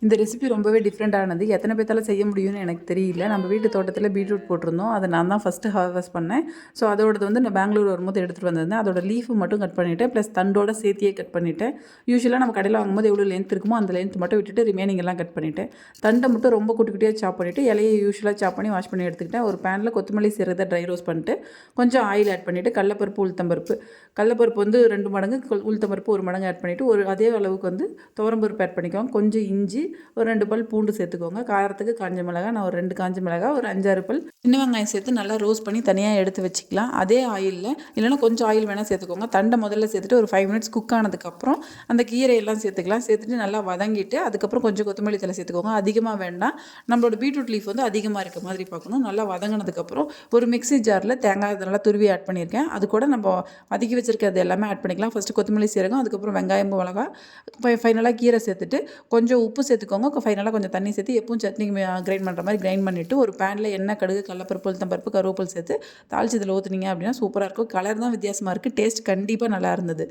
இந்த ரெசிபி ரொம்பவே டிஃப்ரெண்ட்டானது. எத்தனை பேத்தால செய்ய முடியும்னு எனக்கு தெரியல. நம்ம வீட்டு தோட்டத்தில் பீட்ரூட் போட்டிருந்தோம். அதை நான் தான் ஃபஸ்ட்டு ஹார்வெஸ்ட் பண்ணேன். ஸோ அதோடது வந்து நான் பெங்களூர் வரும்போது எடுத்துகிட்டு வந்திருந்தேன். அதோட லீஃபு மட்டும் கட் பண்ணிவிட்டேன். ப்ளஸ் தண்டோட சேர்த்தியே கட் பண்ணிவிட்டேன். யூஸ்வலாக நம்ம கடையில் வாங்கும்போது எவ்வளோ லென்த் இருக்குமோ அந்த லென்த் மட்டும் விட்டுட்டு ரிமைனிங் எல்லாம் கட் பண்ணிவிட்டேன். தண்டை மட்டும் ரொம்ப குட்டி குட்டியாக சாப் பண்ணிவிட்டு இலையை யூஸ்வலாக சாப் பண்ணி வாஷ் பண்ணி எடுத்துக்கிட்டேன். ஒரு பேனில் கொத்தமல்லி சீரகத்தை ட்ரை ரோஸ்ட் பண்ணிட்டு கொஞ்சம் ஆயில் ஆட் பண்ணிவிட்டு கடலப்பருப்பு கடலப்பருப்பு வந்து 2 மடங்கு உளுத்தம்பருப்பு 1 மடங்கு ஆட் பண்ணிவிட்டு அதே அளவுக்கு வந்து துவரம்பருப்பு ஆட் பண்ணிக்கோங்க. கொஞ்சம் இஞ்சி, ஒரு 2 பல் பூண்டு சேர்த்துக்கோங்க. காரத்துக்கு காஞ்ச மிளகாய், நான் ஒரு 2 காஞ்ச மிளகாய், ஒரு 5, 6 பல் சின்ன வெங்காயம் சேர்த்து நல்லா ரோஸ்ட் பண்ணி தனியாக எடுத்து வச்சுக்கலாம். அதே ஆயிலில் இல்லைனா கொஞ்சம் ஆயில் வேணால் சேர்த்துக்கோங்க. தண்டை முதல்ல சேர்த்துட்டு ஒரு 5 மினிட்ஸ் குக் ஆனதுக்கப்புறம் அந்த கீரையெல்லாம் சேர்த்துக்கலாம். சேர்த்துட்டு நல்லா வதங்கிட்டு அதுக்கப்புறம் கொஞ்சம் கொத்தமல்லி தழை சேர்த்துக்கோங்க. அதிகமாக வேண்டாம். நம்மளோட பீட்ரூட் லீஃப் வந்து அதிகமாக இருக்க மாதிரி பார்க்கணும். நல்லா வதங்கினதுக்கப்புறம் ஒரு மிக்ஸி ஜாரில் தேங்காய் நல்லா துருவி ஆட் பண்ணியிருக்கேன். அது கூட நம்ம வதக்கி வச்சிருக்கிறது எல்லாமே ஆட் பண்ணிக்கலாம். ஃபஸ்ட்டு கொத்தமல்லி சீரகம், அதுக்கப்புறம் வெங்காயம், மிளகாய், ஃபைனலாக கீரை சேர்த்துட்டு கொஞ்சம் உப்பு சேர்த்துக்கோங்க. ஃபைனலாக கொஞ்சம் தண்ணி சேர்த்து எப்பவும் சட்னி கிரைண்ட் பண்ணுற மாதிரி கிரைண்ட் பண்ணிவிட்டு ஒரு பேனில் எண்ணெய், கடுகு, கடலப்பருப்பு, உளுத்தம்பருப்பு, கருவேப்பிலை சேர்த்து தாளிச்சு இதில் ஊற்றுனீங்க அப்படின்னா சூப்பராக இருக்கும். கலர் தான் வித்தியாசமாக இருக்குது. டேஸ்ட் கண்டிப்பாக நல்லா இருந்தது.